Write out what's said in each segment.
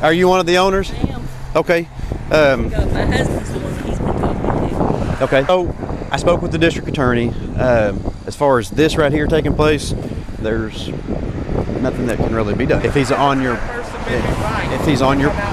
Are you one of the owners? I am. Okay. My husband's the one that he's been talking to. Okay. So I spoke with the district attorney. As far as this right here taking place, there's nothing that can really be done. If he's on your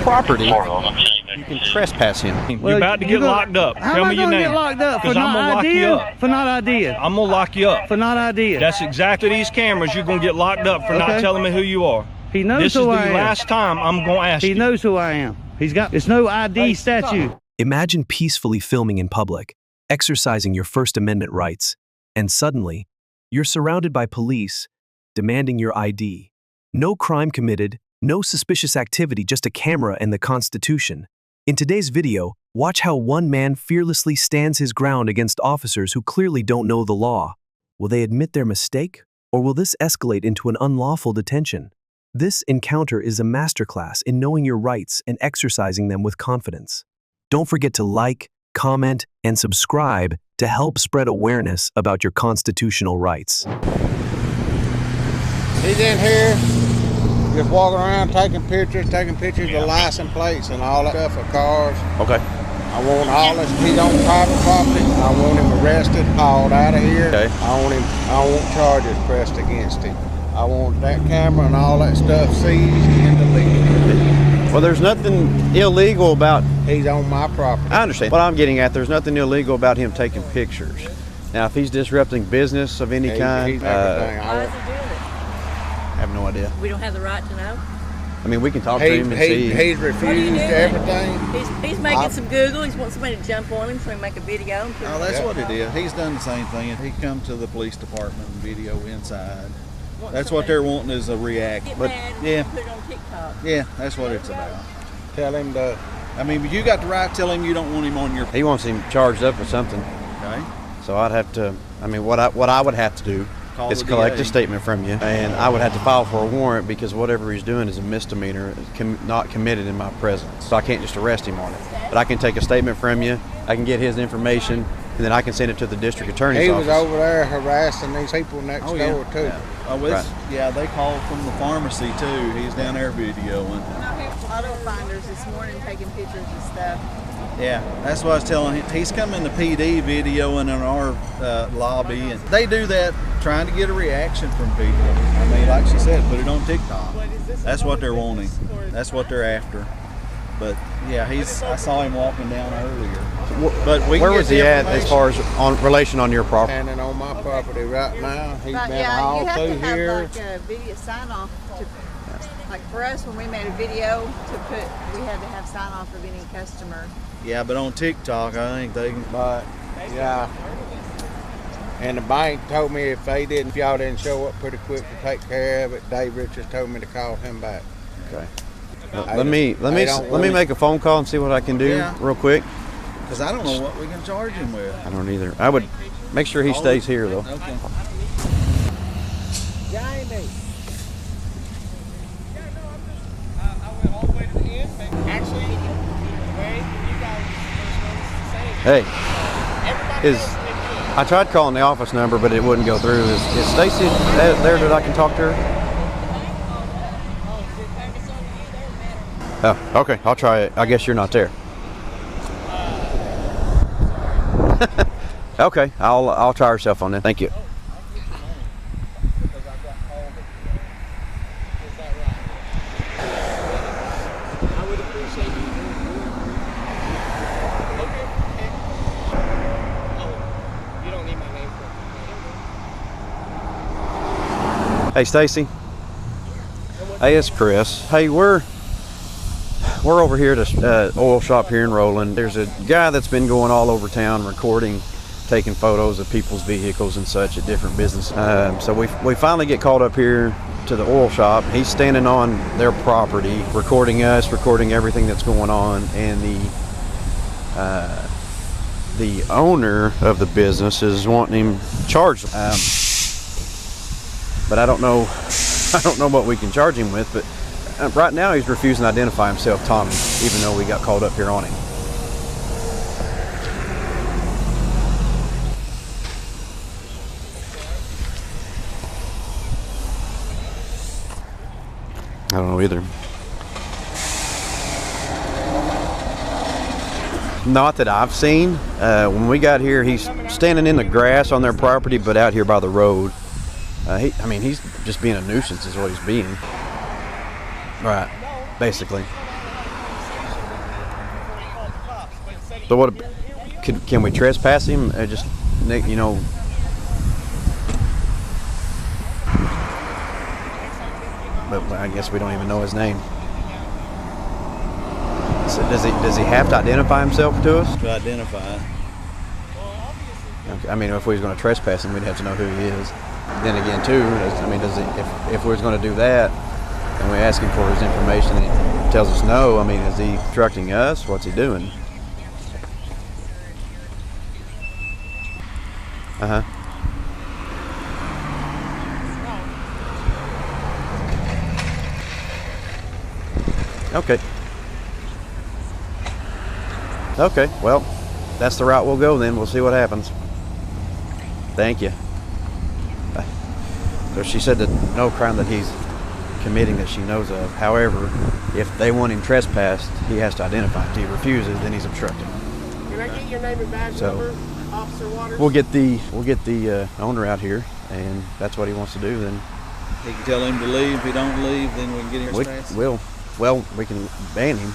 property, you can trespass him. You're about to get locked up. Tell me your name. Get locked up for not idea? For not idea. I'm gonna lock you up. For not idea. That's exactly these cameras. You're gonna get locked up for not telling me who you are. He knows this who is I the am. last time I'm gonna ask you. He knows who I am. It's no ID statute. Imagine peacefully filming in public, exercising your First Amendment rights, and suddenly, you're surrounded by police demanding your ID. No crime committed, no suspicious activity, just a camera and the Constitution. In today's video, watch how one man fearlessly stands his ground against officers who clearly don't know the law. Will they admit their mistake, or will this escalate into an unlawful detention? This encounter is a masterclass in knowing your rights and exercising them with confidence. Don't forget to like, comment, and subscribe to help spread awareness about your constitutional rights. He's in here just walking around taking pictures of license plates and all that stuff of cars. Okay. I want all this. He's on private property. I want him arrested, hauled out of here. Okay. I want charges pressed against him. I want that camera and all that stuff seized and deleted. Well, there's nothing illegal about... He's on my property. I understand. What I'm getting at, there's nothing illegal about him taking pictures. Now, if he's disrupting business of any kind... He's everything. Why is he doing it? I have no idea. We don't have the right to know. I mean, we can talk to him and see. He's refused everything. He's making some Google. He wants somebody to jump on him so he can make a video. Oh, that's what it is. He's done the same thing. He come to the police department and video inside. That's what they're wanting is a react. Get But mad yeah, and put it on TikTok. yeah, that's what it's about. Tell him to. I mean, you got the right to tell him you don't want him on your. He wants him charged up with something. Okay. So I'd have to, I mean, what I would have to do Call is the collect DA. a statement from you, and I would have to file for a warrant because whatever he's doing is a misdemeanor, not committed in my presence. So I can't just arrest him on it. But I can take a statement from you, I can get his information, and then I can send it to the district attorney's He office. was over there harassing these people next door too. Yeah. Oh, it's, yeah, they called from the pharmacy too. He's down there videoing. Auto finders this morning taking pictures and stuff. Yeah, that's what I was telling him. He's coming to PD videoing in our lobby, and they do that trying to get a reaction from people. I mean, like she said, put it on TikTok. That's what they're wanting. That's what they're after. But yeah, I saw him walking down earlier. But Where was he at as far as on relation on your property? Standing on my property right now. He's But been yeah, all you have through to have here. like a video sign off to, like for us when we made a video we had to have sign off of any customer. Yeah, but on TikTok, I think they can. But yeah. And the bank told me if y'all didn't show up pretty quick to take care of it, Dave Richards told me to call him back. Okay. Let me make a phone call and see what I can do real quick. Because I don't know what we can charge him with. I don't either. I would make sure he stays here though. Okay. Jamie. Hey, I tried calling the office number, but it wouldn't go through. Is Stacy there that I can talk to her? Oh, okay. I'll try it. I guess you're not there. Okay, I'll try her cell phone then. Thank you. Hey, Stacy. Hey, it's Chris. Hey, we're over here at a oil shop here in Roland. There's a guy that's been going all over town recording, taking photos of people's vehicles and such at different businesses. So we finally get called up here to the oil shop. He's standing on their property, recording us, recording everything that's going on, and the owner of the business is wanting him charged. But I don't know what we can charge him with. But right now he's refusing to identify himself, Tommy, even though we got called up here on him. I don't know either. Not that I've seen. When we got here, he's standing in the grass on their property, but out here by the road. He's just being a nuisance is what he's being. Right, basically. So what, can we trespass him? Just, you know. But I guess we don't even know his name. So does he have to identify himself to us? To identify. Okay. I mean, if we was going to trespass him, we'd have to know who he is. Then again, too, if we was going to do that, and we ask him for his information, and he tells us no, I mean, is he obstructing us? What's he doing? Okay. Okay, well, that's the route we'll go then. We'll see what happens. Thank you. So she said that no crime that he's committing that she knows of. However, if they want him trespassed, he has to identify. If he refuses, then he's obstructing. Can I get your name and badge number, Officer Waters? We'll get the owner out here, and if that's what he wants to do, then He can tell him to leave. If he don't leave, then we can get him we can ban him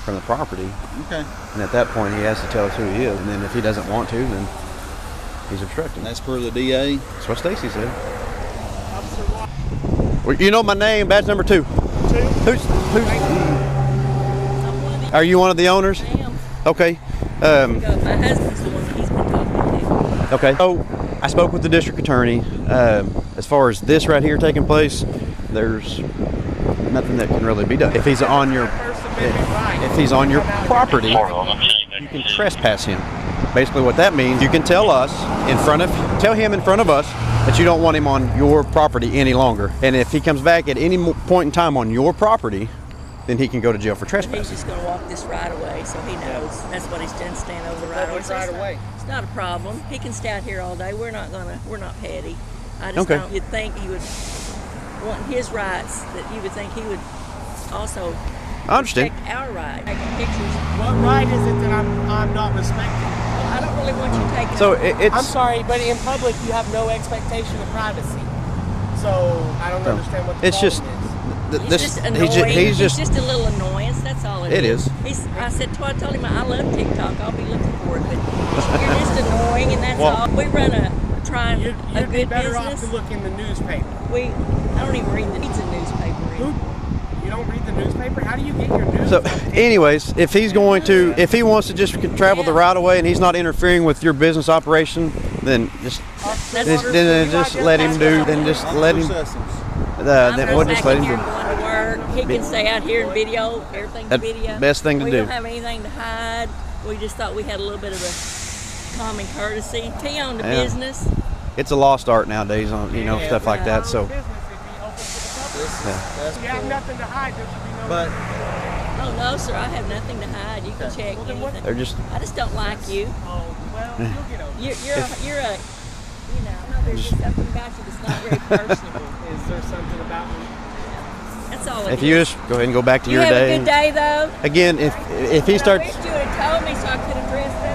from the property. Okay. And at that point, he has to tell us who he is. And then if he doesn't want to, then he's obstructing. That's per the DA. That's what Stacy said. Well, you know my name, badge number 2. Who's? Are you one of the owners? I am. Okay. My husband's the one he's been talking to. Okay. So I spoke with the district attorney. As far as this right here taking place, there's nothing that can really be done. If he's on your property, you can trespass him. Basically, what that means, you can tell him in front of us that you don't want him on your property any longer. And if he comes back at any point in time on your property, then he can go to jail for trespassing. He's just going to walk this right away, so he knows. That's what he's done, stand over the right away. Right away. It's not a problem. He can stay out here all day. We're not petty. I just don't. You'd think he would want his rights. That you would think he would also. I understand. Respect our right. Taking pictures. What right is it that I'm not respecting? I don't really want you taking. So it's. I'm sorry, but in public you have no expectation of privacy. So I don't understand what the it's just. He's just annoying. He's just a little annoyance. That's all it is. It is. I told him I love TikTok. I'll be looking for it, but you're just annoying, and that's all. We run a You'd be better business. off to look in the newspaper. I don't even read the newspaper. You don't read the newspaper? How do you get your news? So, anyways, if he wants to just travel the right of way and he's not interfering with your business operation, then just let him do. Then just let him. Then we'll just let him do. Going to work. He can stay out here and video. Everything's video. Best thing to do. We don't have anything to hide. We just thought we had a little bit of a common courtesy. He owned a business. It's a lost art nowadays on stuff like that. So. You have nothing to hide. There should be no. But. Oh no, sir! I have nothing to hide. You can check anything. I just don't like you. Oh well, you'll get over it. You're a. There's something about you that's not very personable. Is there something about me? That's all it is. If you just go ahead and go back to your day. You have a good day, though. Again, if he starts. I wish you would have told me so I could have dressed up.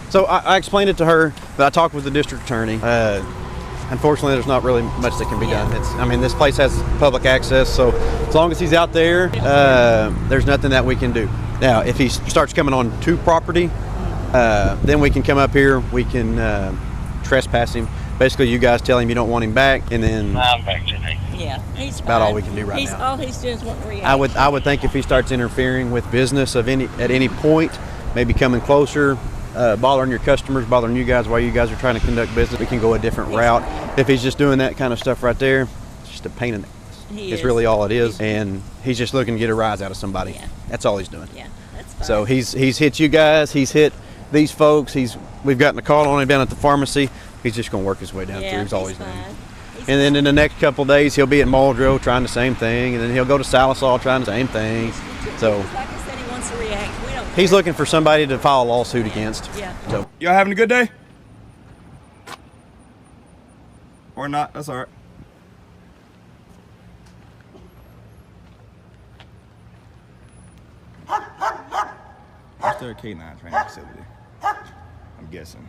So I explained it to her, but I talked with the district attorney. Unfortunately, there's not really much that can be done. This place has public access, so as long as he's out there, there's nothing that we can do. Now, if he starts coming on to property, then we can come up here, we can trespass him. Basically, you guys tell him you don't want him back, and then He's about all we can do right now. All he's doing is wanting reaction. I would think if he starts interfering with business at any point, maybe coming closer, bothering your customers, bothering you guys while you guys are trying to conduct business, we can go a different route. If he's just doing that kind of stuff right there, it's just a pain in the ass. It's really all it is, and he's just looking to get a rise out of somebody. Yeah. That's all he's doing. Yeah, that's fine. So he's hit you guys, he's hit these folks, we've gotten a call on him down at the pharmacy. He's just going to work his way down through. He's always doing. And then in the next couple of days, he'll be at Muldrow trying the same thing, and then he'll go to Salisal trying the same thing. So like I said, he wants to react. We don't care. he's looking for somebody to file a lawsuit against. Yeah. So Y'all having a good day? Or not, that's all right. Is there a K9 training facility? I'm guessing.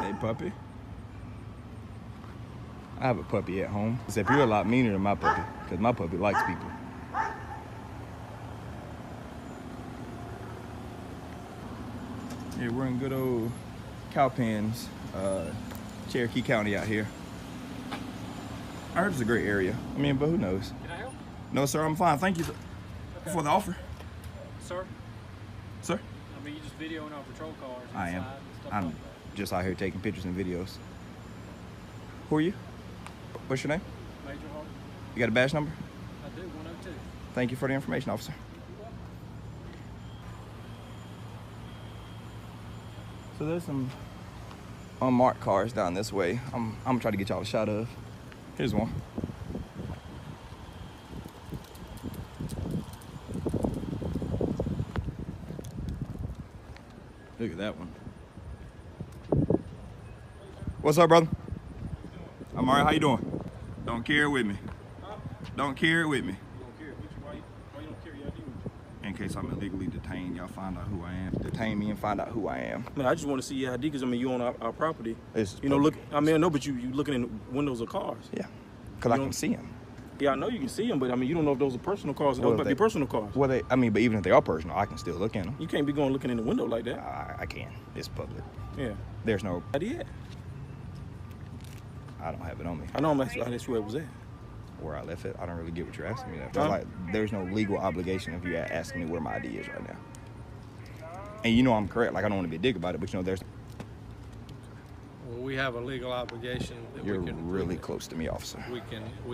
Hey, puppy. I have a puppy at home, except you're a lot meaner than my puppy, because my puppy likes people. Yeah, we're in good old Cowpens, Cherokee County out here. I heard it's a great area. I mean, but who knows? Can I help? No, sir, I'm fine. Thank you for the offer. Sir? Sir? I mean, you just videoing our patrol cars. I am. And stuff I'm like that. just out here taking pictures and videos. Who are you? What's your name? Major Hart. You got a badge number? I do, 102. Thank you for the information, officer. So there's some unmarked cars down this way. I'm gonna try to get y'all a shot of. Here's one. Look at that one. What's up, brother? I'm all right. How you doing? Don't carry it with me. Don't carry it with me. Why you don't carry your ID with you? In case I'm illegally detained, y'all find out who I am. Detain me and find out who I am. I mean, I just want to see your ID because I mean, you own our property. This is You know, public. look. I mean, I know, but you looking in the windows of cars. Yeah, because I can see them. Yeah, I know you can see them, but I mean, you don't know if those are personal cars. Well, Those might be personal cars. Well, I mean, but even if they are personal, I can still look in them. You can't be going looking in the window like that. I can. It's public. Yeah. There's no. ID at? I don't have it on me. I know that's where it was at. Where I left it, I don't really get what you're asking me. That Huh? like, there's no legal obligation if you're asking me where my ID is right now. And you know I'm correct. Like I don't want to be a dick about it, but you know there's. Well, we have a legal obligation that You're we can. really close to me, officer. We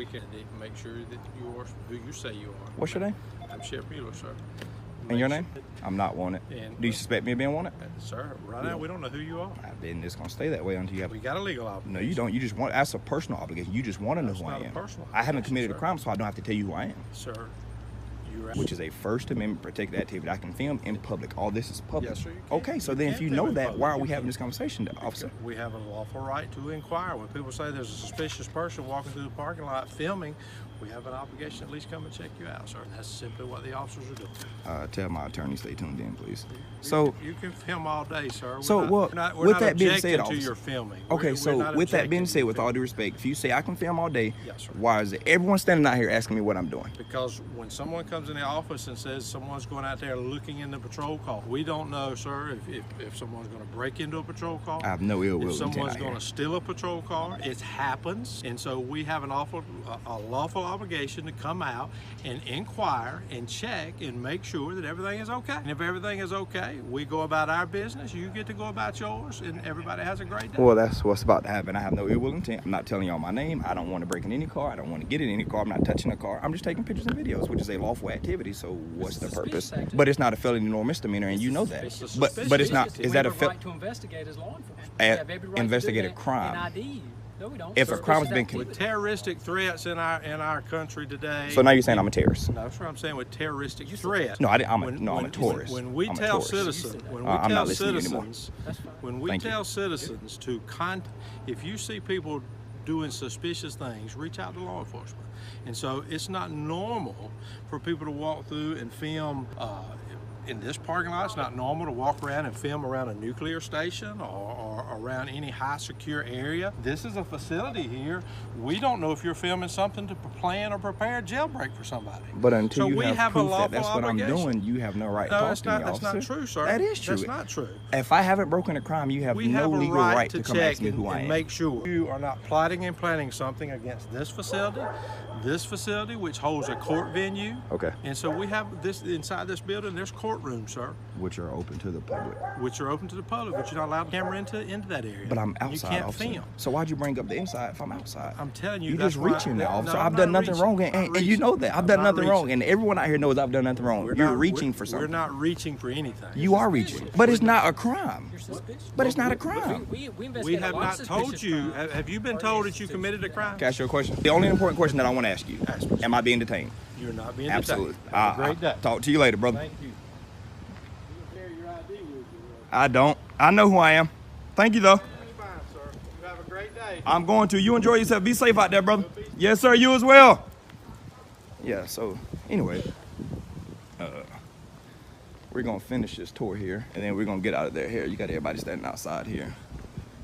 can make sure that you are who you say you are. What's your name? I'm Sheriff Mueller, sir. And your name? I'm not wanted. And- Do you suspect me of being wanted? Sir, right now we don't know who you are. I've been just gonna stay that way until you have. We got a legal obligation. No, you don't. You just want. That's a personal obligation. You just want to know That's who I not a am. personal I haven't obligation, committed a sir. crime, so I don't have to tell you who I am. Sir, you're Which is a First Amendment protected activity. I can film in public. All this is public. Yes, sir, you can. Okay, so You then if can you film know in that, public. why are we You having can. this conversation, officer? We have a lawful right to inquire. When people say there's a suspicious person walking through the parking lot filming, we have an obligation to at least come and check you out, sir. And that's simply what the officers are doing. Tell my attorney stay tuned in, please. So, You can film all day, sir. so well, We're with not that being objecting said, to officer. your filming. Okay, We're so not with that being objecting said, to with your all due respect, if you say I can film all day, Yes, sir. why is everyone standing out here asking me what I'm doing? Because when someone comes in the office and says someone's going out there looking in the patrol car, we don't know, sir, if someone's going to break into a patrol car. I have no ill will If intent someone's out going here. to steal a patrol car, it happens. And so we have a lawful obligation to come out and inquire and check and make sure that everything is okay. And if everything is okay, we go about our business, you get to go about yours, and everybody has a great day. Well, that's what's about to happen. I have no ill will intent. I'm not telling y'all my name. I don't want to break in any car. I don't want to get in any car. I'm not touching a car. I'm just taking pictures and videos, which is a lawful activity. So what's the purpose? But it's not a felony nor misdemeanor, and you know that. But it's not. Is that a right to investigate as law enforcement? a- We have every right to investigate do a that crime. And ID you. No, we don't. If a crime has been With terroristic threats in our country today. So now you're saying I'm a terrorist? No, that's what I'm saying with terroristic threats. No, I'm a tourist. When we I'm a tell tourist. citizens, when we I'm tell not listening anymore. citizens, when we Thank you. tell citizens to if you see people doing suspicious things, reach out to law enforcement. And so it's not normal for people to walk through and film. In this parking lot, it's not normal to walk around and film around a nuclear station or around any high secure area. This is a facility here. We don't know if you're filming something to plan or prepare a jailbreak for somebody. But until So you we have a proof that lawful that's what I'm obligation. doing, you have no right to No, talk that's to me, not. That's not officer. true, sir. That is true. That's not true. If I haven't broken a crime, you have We no have a legal right right to to come check ask me who I and am. make sure you are not plotting and planning something against this facility, which holds a court venue. Okay. And so we have this inside this building. There's courtrooms, sir, Which are open to the public. which are open to the public, but you're not allowed to camera into that area. But I'm You outside, can't officer. film. So why'd you bring up the inside if I'm outside? I'm telling you, You're that's just why- reaching now, no, officer. I'm I've done not nothing reaching. wrong, I'm not and you know that. I've I'm done not nothing wrong, reaching. and everyone out here knows I've done nothing wrong. We're You're not- reaching for something. We're not reaching for anything. You are reaching, but it's not a crime. You're suspicious. But it's not a crime. We We investigate have a lot not of told suspicious you. crimes. Have you been told that you committed a crime? Can I ask you a question? The only important question that I want to ask you: am I being detained? You're not being Absolutely. detained. Have a great day. Talk to you later, brother. Thank you. You can carry your ID with you. I don't. I know who I am. Thank you, though. Fine, sir. You have a great day. I'm going to. You enjoy yourself. Be safe out there, brother. Yes, sir. You as well. Yeah, so anyway, we're going to finish this tour here, and then we're going to get out of there. Here, you got everybody standing outside here.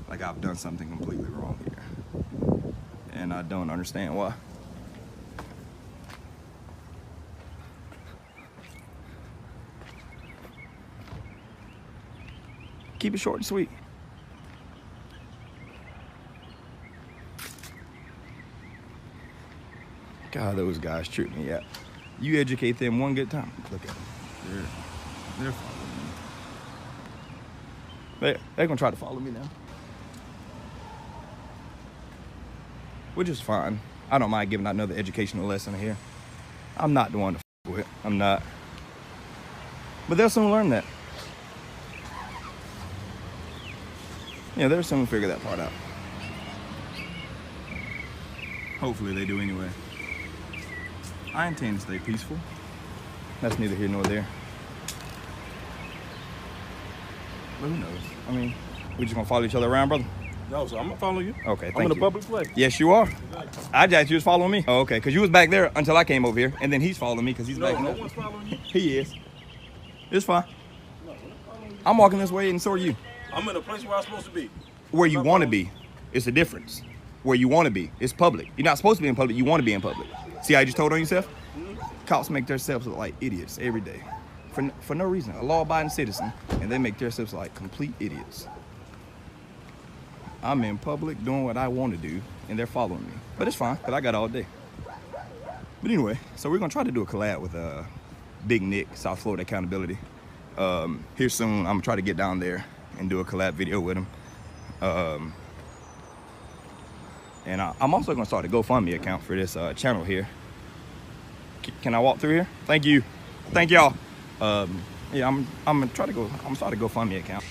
Like I've done something completely wrong here. And I don't understand why. Keep it short and sweet. God, those guys trip me out. You educate them one good time. Look at them. They're following me. They're gonna try to follow me now. Which is fine. I don't mind giving out another educational lesson here. I'm not the one to f with. I'm not. But they'll soon learn that. Yeah, they'll soon figure that part out. Hopefully they do anyway. I intend to stay peaceful. That's neither here nor there. But who knows? I mean, we just gonna follow each other around, brother? No, sir, I'm gonna follow you. Okay, thank I'm in you. a public place. Yes, you are. I just you was following me. Oh, okay, because you was back there until I came over here, and then he's following me because he's back there. No one's following you. He is. It's fine. I'm walking this way, and so are you. I'm in a place where I'm supposed to be. Where you want to be. It's a difference. Where you want to be. It's public. You're not supposed to be in public. You want to be in public. See how you just told on yourself? Cops make themselves look like idiots every day. For no reason. A law-abiding citizen, and they make themselves like complete idiots. I'm in public doing what I want to do, and they're following me. But it's fine, because I got all day. But anyway, so we're going to try to do a collab with Big Nick, South Florida Accountability. Here soon, I'm going to try to get down there and do a collab video with him. And I'm also going to start a GoFundMe account for this channel here. Can I walk through here? Thank you. Thank y'all. Yeah, I'm gonna start a GoFundMe account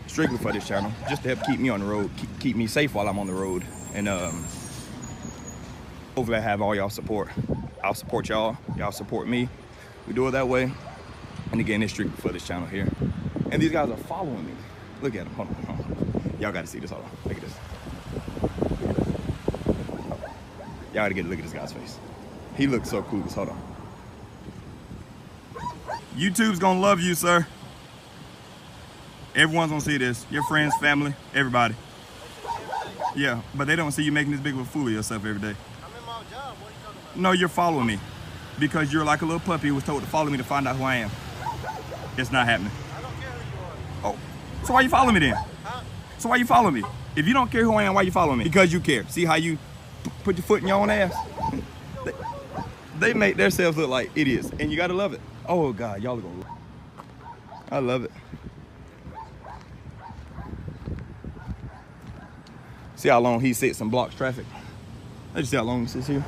strictly for this channel, just to help keep me on the road, keep me safe while I'm on the road, and hopefully I have all y'all support. I'll support y'all. Y'all support me. We do it that way. And again, it's strictly for this channel here. And these guys are following me. Look at them. Hold on. Y'all got to see this. Hold on. Look at this. Y'all got to get a look at this guy's face. He looks so cool. Hold on. YouTube's gonna love you, sir. Everyone's gonna see this. Your friends, family, everybody. Yeah, but they don't see you making this big of a fool of yourself every day. I'm in my job. What are you talking about? No, you're following me because you're like a little puppy who was told to follow me to find out who I am. It's not happening. I don't care who you are. Oh, so why you following me then? Huh? So why you following me? If you don't care who I am, why you following me? Because you care. See how you put your foot in your own ass? They make themselves look like idiots, and you gotta love it. Oh God, y'all are gonna love it. I love it. See how long he sits and blocks traffic? Let's see how long he sits here.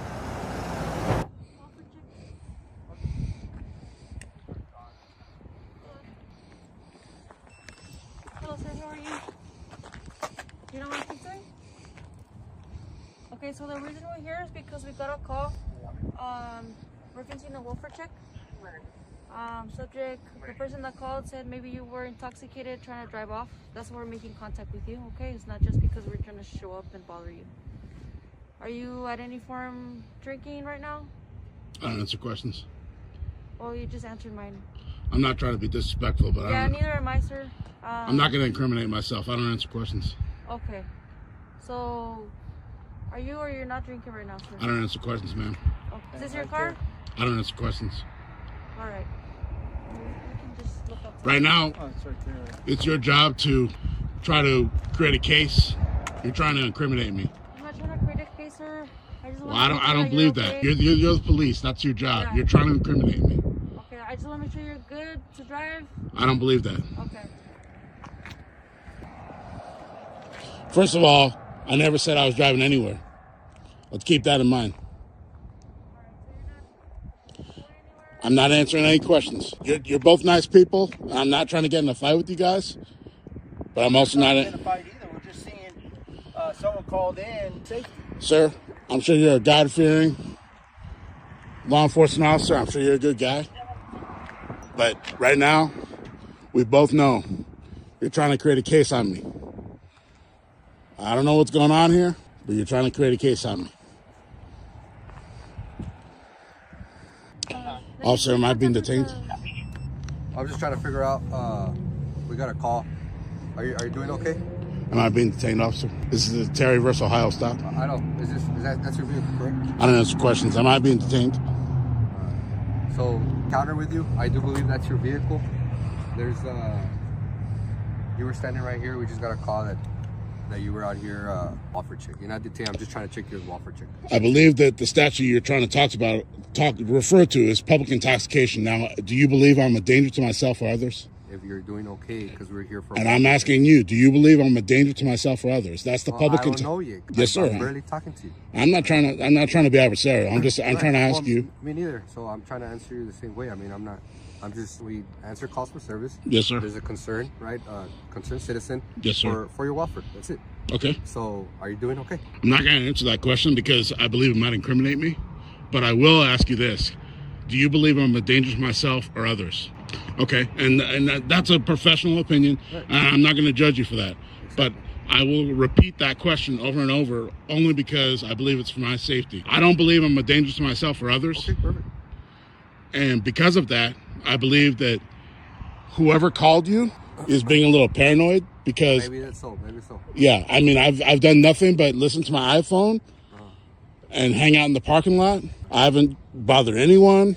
Hello sir, how are you? You know what I'm doing? Okay, so the reason we're here is because we got a call. We're continuing a welfare check. Subject, the person that called said maybe you were intoxicated trying to drive off. That's why we're making contact with you, okay? It's not just because we're trying to show up and bother you. Are you at any form drinking right now? I don't answer questions. Well, you just answered mine. I'm not trying to be disrespectful, but yeah, neither am I, sir. I'm not going to incriminate myself. I don't answer questions. Okay. So, are you or you're not drinking right now, sir? I don't answer questions, ma'am. Okay. Is this your car? I don't answer questions. All right. Right now, it's your job to try to create a case. You're trying to incriminate me. I'm not trying to create a case, sir. I don't believe that. You're the police. That's your job. Yeah. You're trying to incriminate me. Okay, I just want to make sure you're good to drive. I don't believe that. Okay. First of all, I never said I was driving anywhere. Let's keep that in mind. I'm not answering any questions. You're both nice people. I'm not trying to get in a fight with you guys, but I'm also not in a fight either. We're just seeing someone called in safety. Sir, I'm sure you're a God-fearing law enforcement officer. I'm sure you're a good guy. But right now, we both know You're trying to create a case on me. I don't know what's going on here, but you're trying to create a case on me. Officer, am I being detained? I'm just trying to figure out, we got a call. Are you doing okay? Am I being detained, officer? This is the Terry vs. Ohio stop. I don't, that's your vehicle, correct? I don't answer questions. Am I being detained? So, counter with you, I do believe that's your vehicle. There's, you were standing right here, we just got a call that you were out here welfare check. You're not detained, I'm just trying to check your welfare check. I believe that the statute you're trying to refer to is public intoxication. Now, do you believe I'm a danger to myself or others? If you're doing okay, because we're here for. And I'm asking you, do you believe I'm a danger to myself or others? That's the public. I don't know you. Yes, sir. I'm barely talking to you. I'm not trying to be adversarial. I'm trying to ask you. Me neither. So I'm trying to answer you the same way. I mean, we answer calls for service. Yes, sir. There's a concern, right? Concerned citizen. Yes, sir. For your welfare. That's it. Okay. So are you doing okay? I'm not going to answer that question because I believe it might incriminate me, but I will ask you this. Do you believe I'm a danger to myself or others? Okay, and that's a professional opinion. Right. I'm not going to judge you for that. Exactly. But I will repeat that question over and over only because I believe it's for my safety. I don't believe I'm a danger to myself or others. Okay, perfect. And because of that, I believe that whoever called you is being a little paranoid because... Maybe that's so, maybe so. Yeah, I mean, I've done nothing but listen to my iPhone and hang out in the parking lot. I haven't bothered anyone.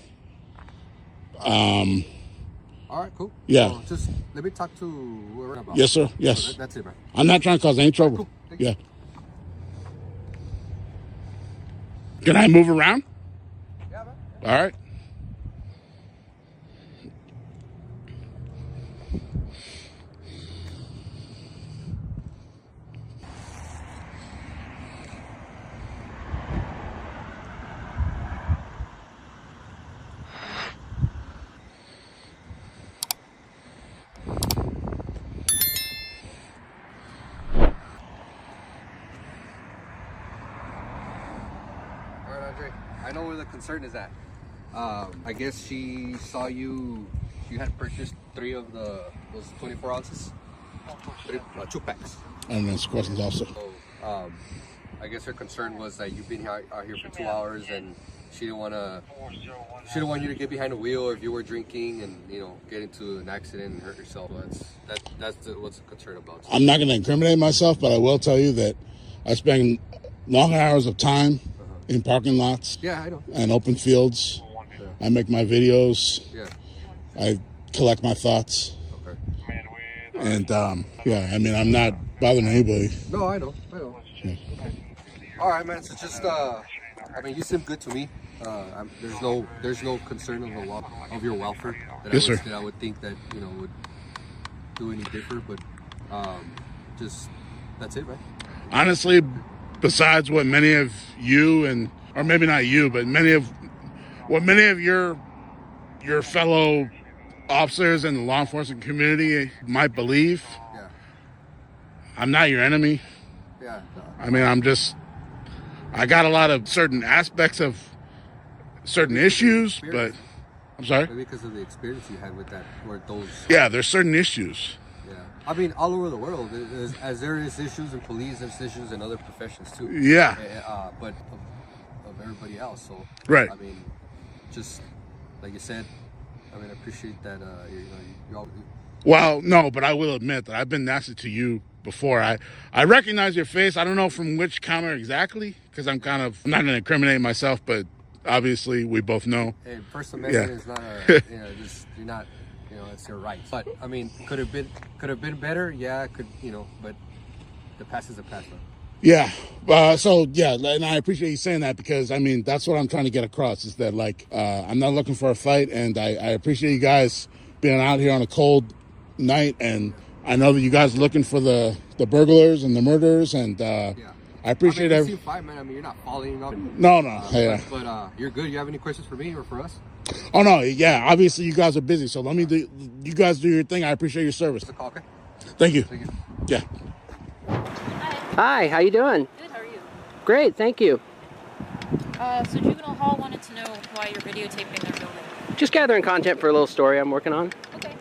All right, cool. Yeah. So just let me talk to whoever about. Yes, sir. Yes. So that's it, man. I'm not trying to cause any trouble. Cool. Yeah. Can I move around? Yeah, man. All right. I know where the concern is at. I guess she saw you had purchased 3 of those 24 ounces, 2 packs. And answer questions also. So, I guess her concern was that you've been out here for 2 hours and she didn't want you to get behind the wheel if you were drinking and get into an accident and hurt yourself. That's what's the concern about. I'm not going to incriminate myself, but I will tell you that I spend long hours of time in parking lots. Yeah, I know. And open fields. Yeah. I make my videos. Yeah. I collect my thoughts. Okay. And yeah, I mean, I'm not bothering anybody. No, I know. Yeah. All right, man. So just, I mean, you seem good to me. There's no concern of your welfare that yes, that I would think that would do any different. But just that's it, man. Honestly, besides what many of you or maybe not you, but many of your fellow officers in the law enforcement community might believe, yeah. I'm not your enemy. Yeah. I mean, I got a lot of certain aspects of certain issues, but I'm sorry? Maybe because of the experience you had with that, or those. Yeah, there's certain issues. Yeah. I mean, all over the world, as there is issues in police, there's issues in other professions too. Yeah. But of everybody else. So. Right. I mean, just like you said, I mean, I appreciate that. You all. Well, no, but I will admit that I've been nasty to you before. I recognize your face. I don't know from which counter exactly, because I'm not going to incriminate myself, but obviously we both know. Hey, First Amendment is not a, just you're not, it's your right. But I mean, could have been better. Yeah, it could, but the past is the past. Yeah. So yeah, and I appreciate you saying that because I mean that's what I'm trying to get across is that I'm not looking for a fight, and I appreciate you guys being out here on a cold night, and I know that you guys are looking for the burglars and the murderers, and I appreciate everything. Fine, man. I mean, you're not following up. No. Yeah. But you're good. You have any questions for me or for us? Oh no, yeah. Obviously, you guys are busy, so let me do. You guys do your thing. I appreciate your service. It's a call, okay? Thank you. Thank you. Yeah. Hi. How you doing? Good. How are you? Great. Thank you. So Juvenile Hall wanted to know why you're videotaping their building. Just gathering content for a little story I'm working on. Okay.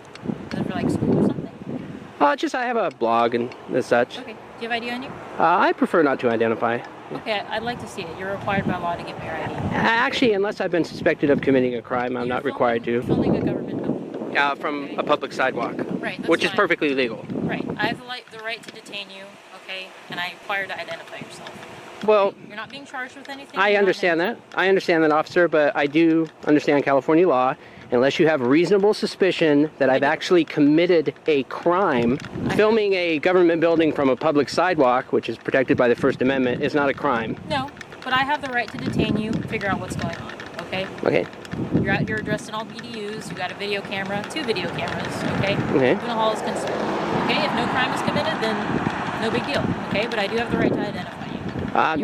Is it for like school or something? Just I have a blog and such. Okay. Do you have ID on you? I prefer not to identify. Okay, I'd like to see it. You're required by law to give me your ID. Actually, unless I've been suspected of committing a crime, I'm not required to. Filming a government building. From a public sidewalk. Right, that's which is fine. perfectly legal. Right. I have the right to detain you, okay? And I'm required to identify yourself. Well, You're not being charged with anything? I understand that. I understand that, officer, but I do understand California law. Unless you have reasonable suspicion that I've actually committed a crime, filming a government building from a public sidewalk, which is protected by the First Amendment, is not a crime. No, but I have the right to detain you, figure out what's going on, okay? Okay. You're addressed in all BDUs, you got a video camera, 2 video cameras, okay? Okay. Juvenile hall is concerned. Okay, if no crime is committed, then no big deal, okay? But I do have the right to identify you.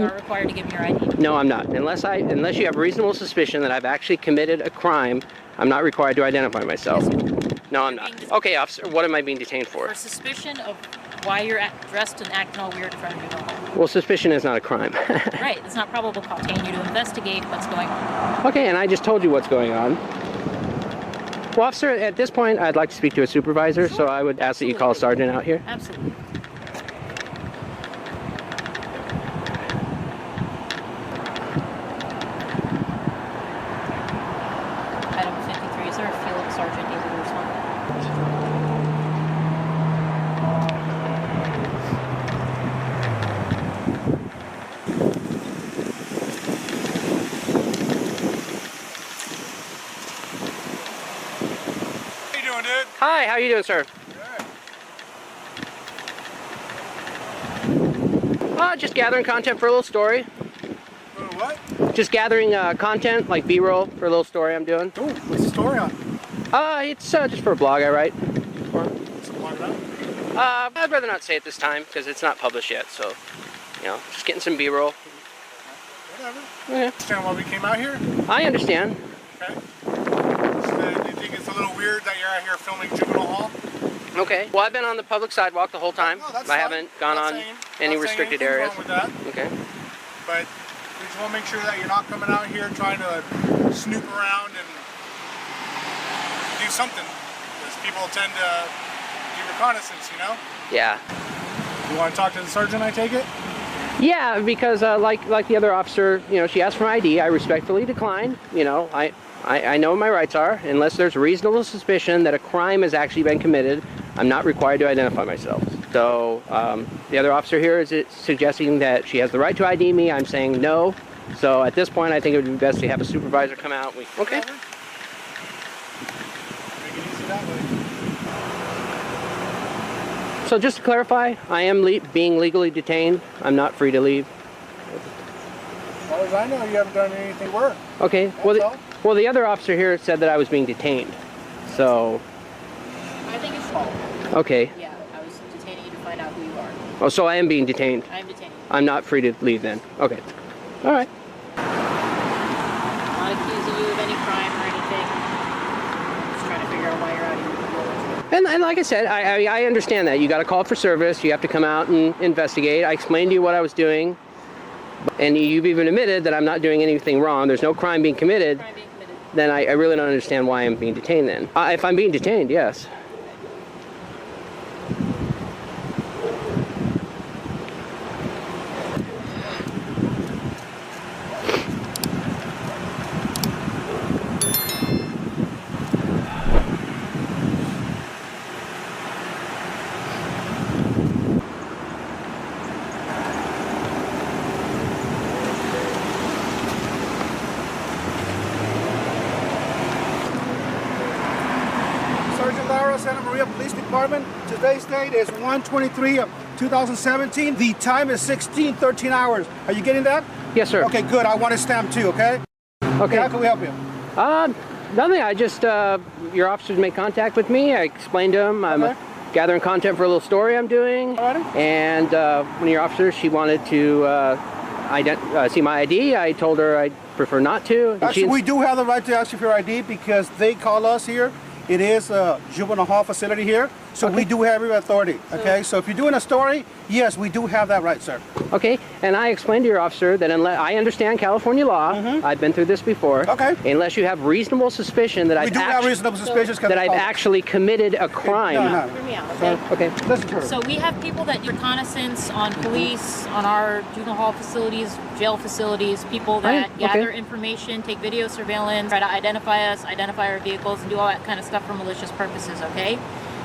You are required to give me your ID. No, I'm not. Unless you have reasonable suspicion that I've actually committed a crime, I'm not required to identify myself. No, I'm not. Okay, officer, what am I being detained for? For suspicion of why you're dressed and acting all weird in front of juvenile hall. Well, suspicion is not a crime. Right, it's not probable cause. Taking you to investigate what's going on. Okay, and I just told you what's going on. Well, officer, at this point, I'd like to speak to a supervisor, so I would ask that you call a sergeant out here. Absolutely. Item 53, is there a field sergeant able to respond? How you doing, dude? Hi, how you doing, sir? Just gathering content for a little story. What? Just gathering content, like B-roll, for a little story I'm doing. Ooh, what's the story on? It's just for a blog I write. What's the blog about? I'd rather not say it this time, because it's not published yet, so, you know, just getting some B-roll. Whatever. Okay. Understand why we came out here? I understand. Okay. Do you think it's a little weird that you're out here filming juvenile hall? Okay. Well, I've been on the public sidewalk the whole time. No, that's I fine. haven't gone on any restricted areas. Wrong with that. Okay. But we just want to make sure that you're not coming out here trying to snoop around and do something. Because people tend to do reconnaissance, you know? Yeah. You want to talk to the sergeant, I take it? Yeah, because like the other officer, you know, she asked for ID. I respectfully declined. You know, I know what my rights are. Unless there's reasonable suspicion that a crime has actually been committed, I'm not required to identify myself. So the other officer here is suggesting that she has the right to ID me. I'm saying no. So at this point, I think it would be best to have a supervisor come out. Okay. Make it easy that way. So just to clarify, I am being legally detained. I'm not free to leave. As far as I know, you haven't done anything work. Okay. Well, the other officer here said that I was being detained. So. I think it's false. Okay. Yeah, I was detaining you to find out who you are. Oh, so I am being detained. I am detaining you. I'm not free to leave then. Okay. All right. I'm not accusing you of any crime or anything. I'm just trying to figure out why you're out here. And like I said, I understand that. You got a call for service. You have to come out and investigate. I explained to you what I was doing. And you've even admitted that I'm not doing anything wrong. There's no crime being committed. Then I really don't understand why I'm being detained then. If I'm being detained, yes. Santa Maria Police Department. Today's date is 1/23 of 2017. The time is 16:13 hours. Are you getting that? Yes, sir. Okay, good. I want a stamp too, okay? Okay. How can we help you? Nothing. I just, your officers made contact with me. I explained to them I'm gathering content for a little story I'm doing. And one of your officers, she wanted to see my ID. I told her I'd prefer not to. Actually, we do have the right to ask you for your ID because they call us here it is a juvenile hall facility here, so we do have every authority, okay? So if you're doing a story, yes, we do have that right, sir. Okay, and I explained to your officer that unless I understand California law, I've been through this before. Okay. Unless you have reasonable suspicion that I've actually committed a crime. No. Hear me out, Okay. Listen to her. So we have people that do reconnaissance on police, on our juvenile hall facilities, jail facilities, people that gather information, take video surveillance, try to identify us, identify our vehicles, and do all that kind of stuff for malicious purposes, okay?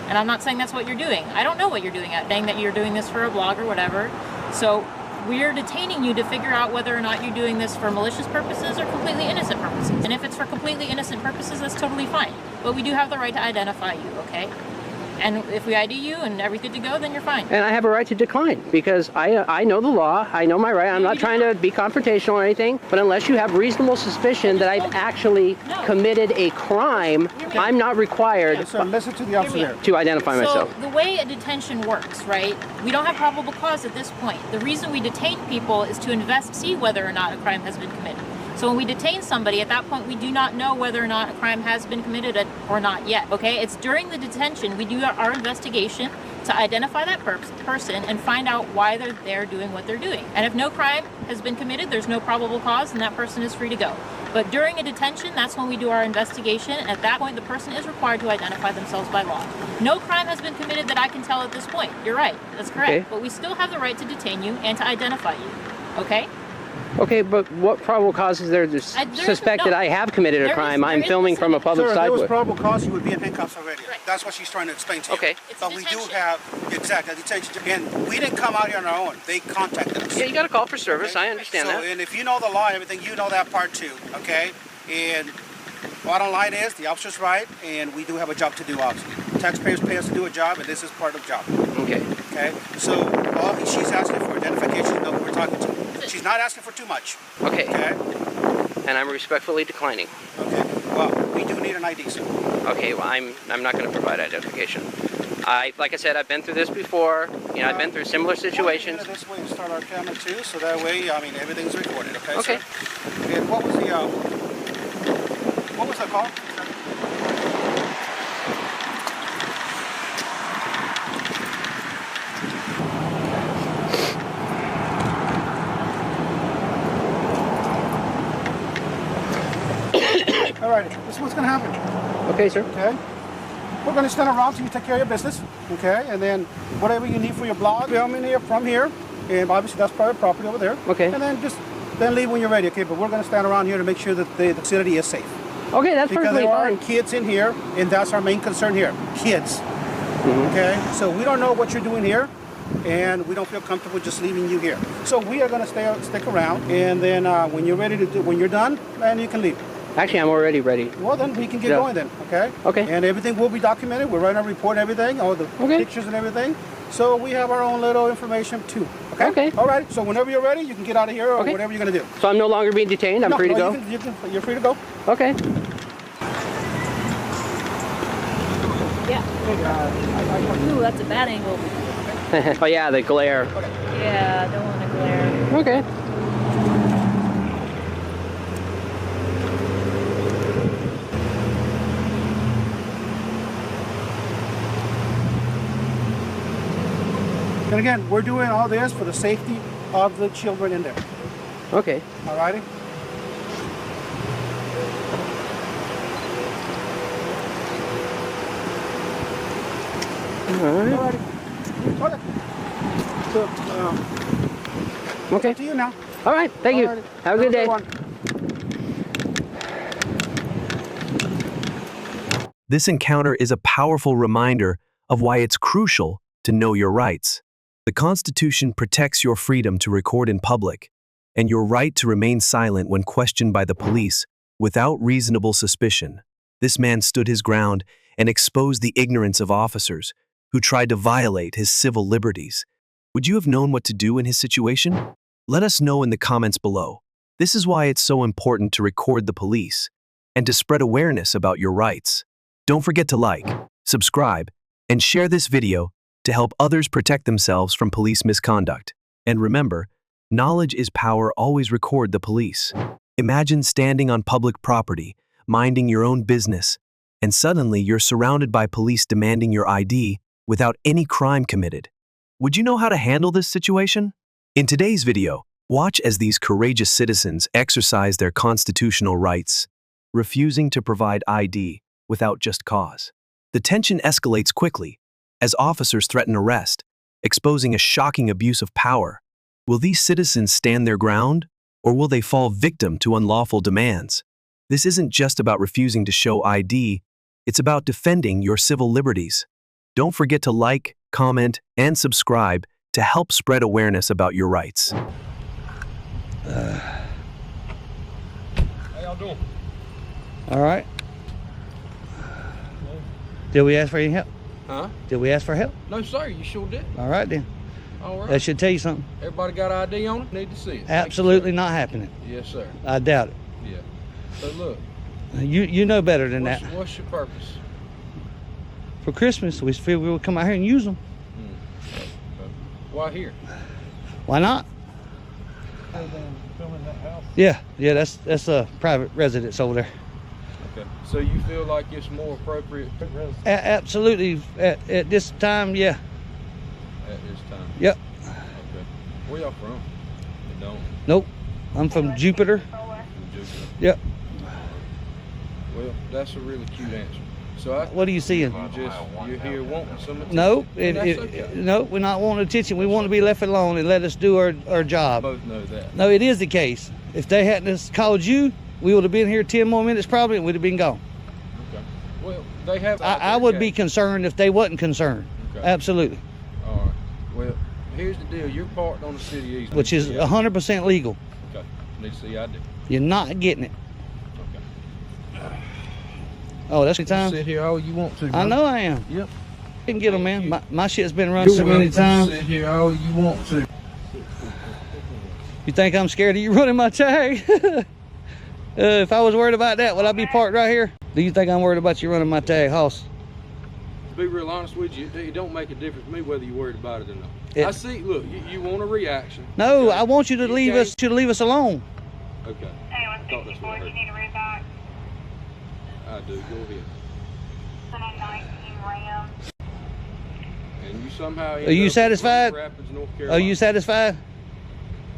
And I'm not saying that's what you're doing. I don't know what you're doing. I'm saying that you're doing this for a blog or whatever. So we're detaining you to figure out whether or not you're doing this for malicious purposes or completely innocent purposes. And if it's for completely innocent purposes, that's totally fine. But we do have the right to identify you, okay? And if we ID you and everything's good to go, then you're fine. And I have a right to decline because I know the law, I know my right. I'm not trying to be confrontational or anything, but unless you have reasonable suspicion that I've actually committed a crime, I'm not required listen to the officer to identify myself. So the way a detention works, right? We don't have probable cause at this point. The reason we detain people is to see whether or not a crime has been committed. So when we detain somebody, at that point, we do not know whether or not a crime has been committed or not yet, okay? It's during the detention, we do our investigation to identify that person and find out why they're there doing what they're doing. And if no crime has been committed, there's no probable cause, and that person is free to go. But during a detention, that's when we do our investigation. At that point, the person is required to identify themselves by law. No crime has been committed that I can tell at this point. You're right, that's correct. Okay. But we still have the right to detain you and to identify you, okay? Okay, but what probable cause is there to suspect that I have committed a crime? I'm filming from a public Sir, if sidewalk. there was probable cause, you would be in handcuffs already. Right. That's what she's trying to explain to you. Okay. But we do have, exactly, detention. And we didn't come out here on our own. They contacted us. Yeah, you got to call for service. Okay? I understand that. And if you know the law and everything, you know that part too, okay? And bottom line is, the officer's right, and we do have a job to do, obviously. Taxpayers pay us to do a job, and this is part of the job. Okay. Okay? So all she's asking for identification to know who we're talking to. She's not asking for too much. Okay. Okay? And I'm respectfully declining. Okay. Well, we do need an ID, sir. Okay, well, I'm not going to provide identification. Like I said, I've been through this before. You know, I've been through similar situations. This way, start our camera too, so that way, I mean, everything's recorded. Okay. Okay. Sir? And what was the call? All right, this is what's going to happen. Okay, sir. Okay. We're going to stand around till you take care of your business, okay? And then whatever you need for your blog, film in here, from here, and obviously that's private property over there. Okay. And then leave when you're ready, okay? But we're going to stand around here to make sure that the facility is safe. Okay, that's because perfectly there are fine. kids in here, and that's our main concern here, kids. Okay? So we don't know what you're doing here, and we don't feel comfortable just leaving you here. So we are going to stick around, and then when you're done, then you can leave. Actually, I'm already ready. Well, then we can get going then, okay? Okay. And everything will be documented. We're writing a report and everything, all the pictures and everything. So we have our own little information too, okay? Okay. All right, so whenever you're ready, you can get out of here or whatever you're going to do. So I'm no longer being detained? I'm free to go? You're free to go. Okay. Yeah. Ooh, that's a bad angle. Oh, yeah, the glare. Yeah, I don't want to glare. Okay. And again, we're doing all this for the safety of the children in there. Okay. All righty? All right. So, okay. To you now. All right. Thank you. Alrighty. Have a good day. This encounter is a powerful reminder of why it's crucial to know your rights. The Constitution protects your freedom to record in public and your right to remain silent when questioned by the police without reasonable suspicion. This man stood his ground and exposed the ignorance of officers who tried to violate his civil liberties. Would you have known what to do in his situation? Let us know in the comments below. This is why it's so important to record the police and to spread awareness about your rights. Don't forget to like, subscribe, and share this video to help others protect themselves from police misconduct. And remember, knowledge is power. Always record the police. Imagine standing on public property, minding your own business, and suddenly you're surrounded by police demanding your ID without any crime committed. Would you know how to handle this situation? In today's video, watch as these courageous citizens exercise their constitutional rights, refusing to provide ID without just cause. The tension escalates quickly as officers threaten arrest, exposing a shocking abuse of power. Will these citizens stand their ground, or will they fall victim to unlawful demands? This isn't just about refusing to show ID, it's about defending your civil liberties. Don't forget to like, comment, and subscribe to help spread awareness about your rights. How y'all doing? All right. Did we ask for any help? Huh? Did we ask for help? No, sir. You sure did. All right, then. All right. That should tell you something. Everybody got ID on it? Need to see it. Absolutely not happening. Yes, sir. I doubt it. Yeah. So look. You know better than that. What's your purpose? For Christmas, we figured we would come out here and use them. Why here? Why not? Yeah, that's a private residence over there. Okay. So you feel like it's more appropriate? Absolutely. At this time, yeah. At this time? Yep. Okay. Where y'all from? You don't? Nope. I'm from Jupiter. From Jupiter? Yep. Well, that's a really cute answer. So what are you seeing? You're here wanting some attention? No, Okay. no, we're not wanting attention. We want to be left alone and let us do our job. Both know that. No, it is the case. If they hadn't called you, we would have been here 10 more minutes probably, and we'd have been gone. Okay. Well, they have. I would be concerned if they wasn't concerned. Okay. Absolutely. All right. Well, here's the deal. You're parked on the city easement. Which is 100% legal. Okay. Need to see ID. You're not getting it. Oh, that's the time? Sit here all you want to, bro. I know I am. Yep. You can get them, man. My shit's been run so many times. Sit here all you want to. You think I'm scared of you running my tag? If I was worried about that, would I be parked right here? Do you think I'm worried about you running my tag, Hoss? To be real honest with you, it don't make a difference to me whether you're worried about it or not. I see, look, you want a reaction. No, okay. I want you to leave us alone. Okay. Hey, I think you need to read back. I do. Go ahead. 19 Ram. And you somehow. Are you satisfied? Are you satisfied?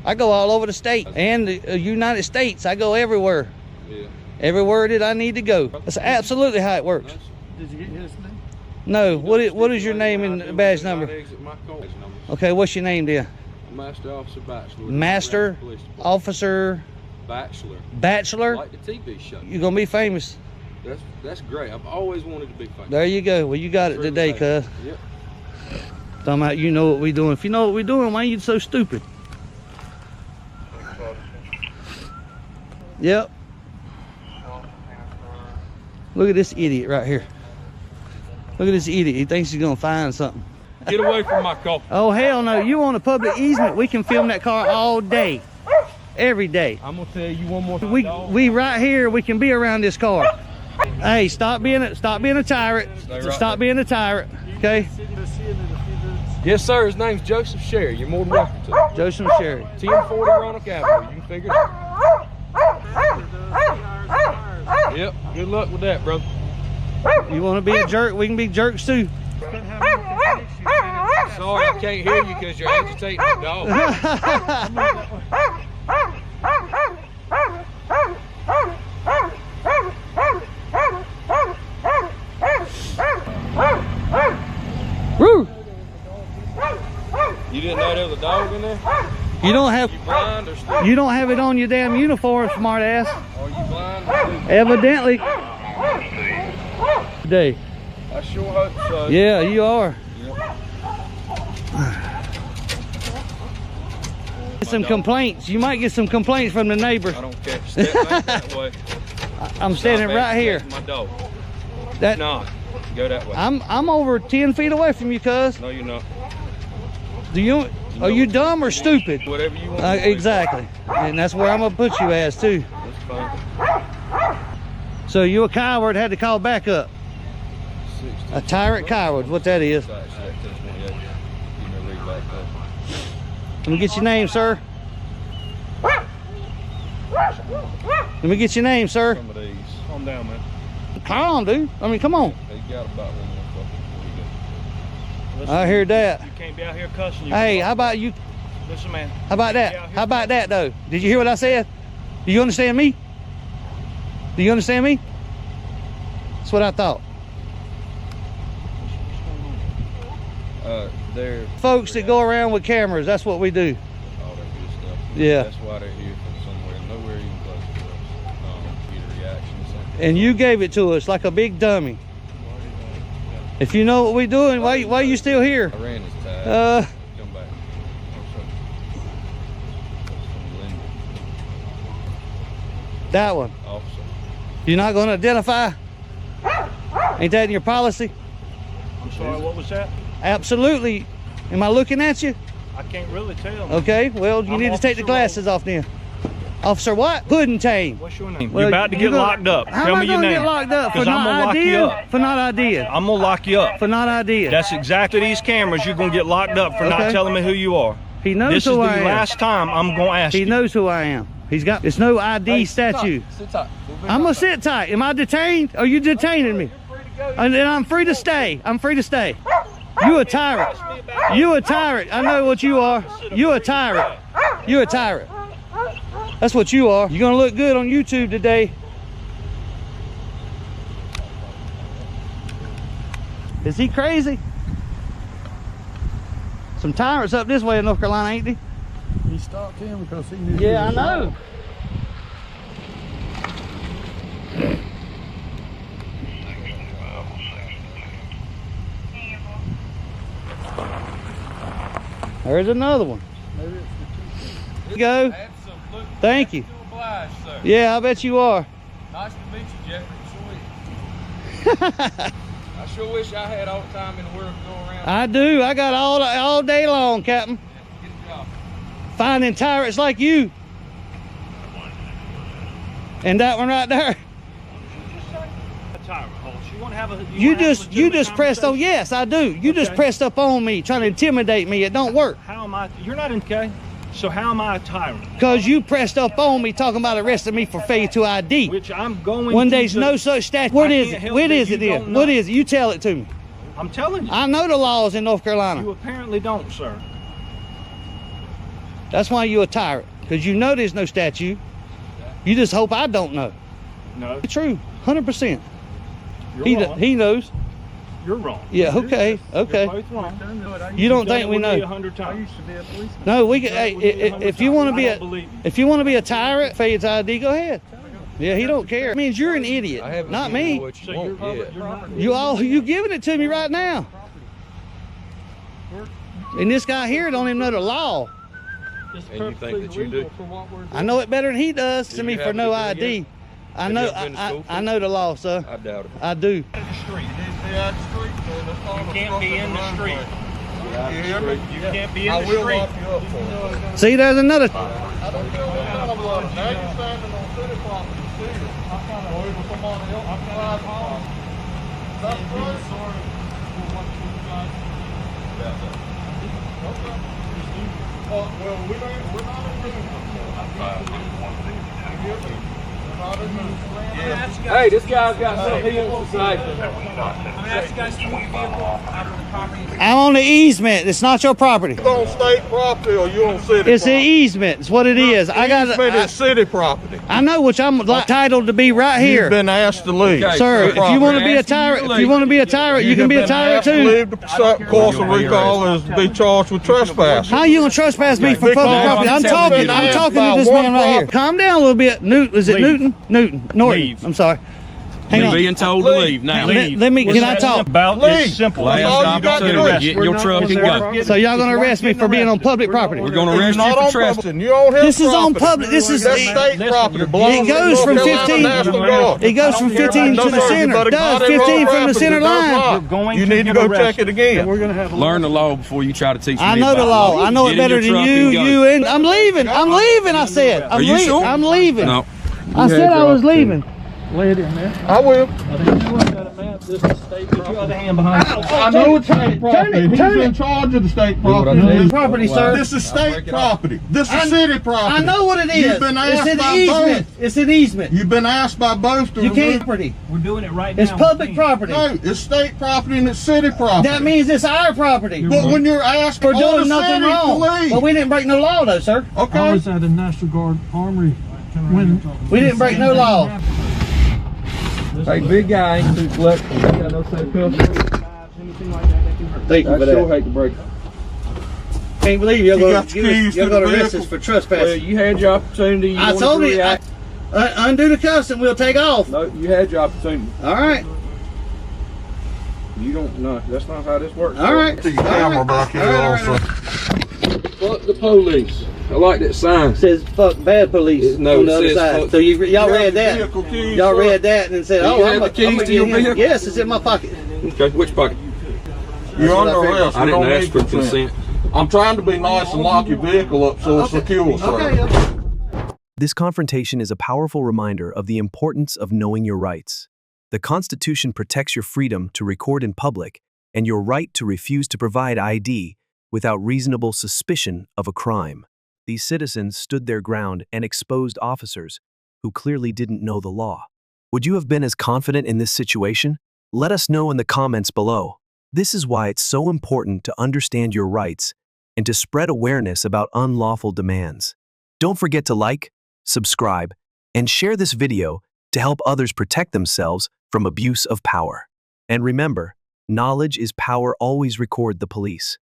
I go all over the state and the United States. I go everywhere. Yeah. Everywhere that I need to go. That's absolutely how it works. Did you get his name? No. What is your name and badge number? Okay. What's your name, dear? Master Officer Bachelor. Master Officer Bachelor. Bachelor. Like the TV show. You're gonna be famous. That's great. I've always wanted to be famous. There you go. Well, you got it today, cuz. Yep. Talking about you know what we doing. If you know what we doing, why are you so stupid? Yep. Look at this idiot right here. Look at this idiot. He thinks he's gonna find something. Get away from my car. Oh hell no! You on a public easement? We can film that car all day, every day. I'm gonna tell you one more thing. We right here. We can be around this car. Hey, stop being a tyrant. Stop being a tyrant. Okay. Yes, sir. His name's Joseph Sherry. You're more than welcome to. Joseph Sherry. 1040 Roanoke Avenue. You can figure it out. Yep. Good luck with that, brother. You want to be a jerk? We can be jerks too. Sorry, I can't hear you because you're agitating the dog. Woo! You didn't know there was a dog in there? You don't have. You blind or stupid? You don't have it on your damn uniform, smart ass. Are you blind or stupid? Evidently. Today. I sure hope so. Yeah, you are. Get some complaints. You might get some complaints from the neighbor. I don't care. Step back that way. I'm standing right here. My dog. That. No. Go that way. I'm over 10 feet away from you, cuz. No, you're not. Do you? Are you dumb or stupid? Whatever you want. Exactly. And that's where I'm gonna put you as too. That's fine. So you a coward, had to call back up. A tyrant coward, what that is. Let me get your name, sir. Let me get your name, sir. Some of these. Calm down, man. Come on, dude. I mean, come on. He got about one more fucking before you go. I hear that. You can't be out here cussing. Hey, how about you? Listen, man. How about that? How about that, though? Did you hear what I said? Do you understand me? Do you understand me? That's what I thought. They're folks that go around with cameras, that's what we do. all that good stuff. Yeah. That's why they're here from somewhere, nowhere even close to us. Get a reaction or something. And you gave it to us like a big dummy. If you know what we're doing, why are you still here? I ran his tag. Come back. That one. Officer. You're not going to identify? Ain't that in your policy? I'm sorry, what was that? Absolutely. Am I looking at you? I can't really tell. Okay, well, you need to take the glasses off then. Officer what? Pudding. What's your name? Well, you're about to get locked up. Tell me your name. Get locked up for I'm not gonna lock you idea? up. For not idea. I'm gonna lock you up. For not idea. That's exactly these cameras. You're gonna get locked up for not telling me who you are. He knows this who I am. This is the last time I'm gonna ask you. He knows who I am. He's got, it's no ID statute. Sit tight. I'm gonna sit tight. Am I detained? Are you detaining me? And I'm free to stay. I'm free to stay. You a tyrant. You a tyrant. I know what you are. You a tyrant. You a tyrant. That's what you are. You're gonna look good on YouTube today. Is he crazy? Some tyrants up this way in North Carolina, ain't they? He stopped him because he knew. Yeah, I know. There's another one. There you go. Thank you. Yeah, I bet you are. Nice to meet you, Jeffrey. Sweet. I sure wish I had all the time in the world to go around. I do. I got all day long, Captain. Good job. Finding tyrants like you. And that one right there. You just pressed on. Yes, I do. You just pressed up on me, trying to intimidate me. It don't work. How am I? You're not okay. So how am I a tyrant? Because you pressed up on me, talking about arresting me for failure to ID. Which I'm going. When there's no such statute. What is it? What is it then? What is it? You tell it to me. I'm telling you. I know the laws in North Carolina. You apparently don't, sir. That's why you're a tyrant. Because you know there's no statute. You just hope I don't know. No. It's true. 100%. He knows. You're wrong. Yeah, okay, okay. You're both wrong. You don't think we know? No, we can. Hey, if you want to be a tyrant, failure to ID, go ahead. Yeah, he don't care. It means you're an idiot, not me. You giving it to me right now. And this guy here don't even know the law. And you think that you do? I know it better than he does to me for no ID. I know the law, sir. I doubt it. I do. You can't be in the street. You can't be in the street. See, there's another. Now you're standing on city property, still. Or even somebody else outside home. That's right. Sorry for what you guys okay. Well, we're not in Hey, this guy's got something he wants to say. I'm on the easement. It's not your property. You on state property or you on city property? It's an easement. It's what it is. Easement is city property. I know, which I'm entitled to be right here. You've been asked to leave. Sir, if you want to be a tyrant, you can be a tyrant too. Leave the course of recall is to be charged with trespass. How you gonna trespass me for public property? I'm talking to this man right here. Calm down a little bit. Newton, is it Newton? Norton. I'm sorry. You're being told to leave now. Let me. Can I talk? It's simple. Last opportunity. Get in your truck and go. So y'all gonna arrest me for being on public property? We're gonna arrest you for trespassing. This is on public. This is state property. It goes from 15. It goes from 15 to the center. It does 15 from the center line. You need to go check it again. Learn the law before you try to teach me. I know the law. I know it better than you. And I'm leaving. I said. Are you sure? I'm leaving. No. I said I was leaving. lay it in there. I will. I didn't know I got a map. This is state property. Put your other hand behind you. I know it's state property. He's in charge of the state property. Property, sir. This is state property. This is city property. I know what it is. You've been asked it's an by easement. both. It's an easement. You've been asked by both to You remove. can't property. We're doing it right now. It's public property. No, it's state property and it's city property. That means it's our property. But when you're asked we're for doing the nothing city wrong. to leave. But we didn't break no law, though, sir. Okay. I was at a National Guard armory when we didn't break no law. Hey, big guy ain't too flexible. You got no safe custody. Thank you I for sure that. hate to break it. Can't believe you're going got your keys to the to arrest us vehicle. for trespassing. Well, you had your opportunity. You I wanted told to you, react. undo the cuffs and we'll take off. No, you had your opportunity. All right. You don't. No, that's not how this works. All right. See your camera back here also. Fuck the police. I like that sign. It says fuck bad police No, on the it other says side. fuck- So y'all read that. Vehicle keys, Y'all sir. read that and said, Do you oh, have I'm the keys to your vehicle? Yes, it's in my pocket. Okay, which pocket? You're under arrest. I We didn't don't ask need for consent. I'm trying to be nice and lock your vehicle up so it's secure, sir. Okay. This confrontation is a powerful reminder of the importance of knowing your rights. The Constitution protects your freedom to record in public and your right to refuse to provide ID without reasonable suspicion of a crime. These citizens stood their ground and exposed officers who clearly didn't know the law. Would you have been as confident in this situation? Let us know in the comments below. This is why it's so important to understand your rights and to spread awareness about unlawful demands. Don't forget to like, subscribe, and share this video to help others protect themselves from abuse of power. And remember, knowledge is power. Always record the police.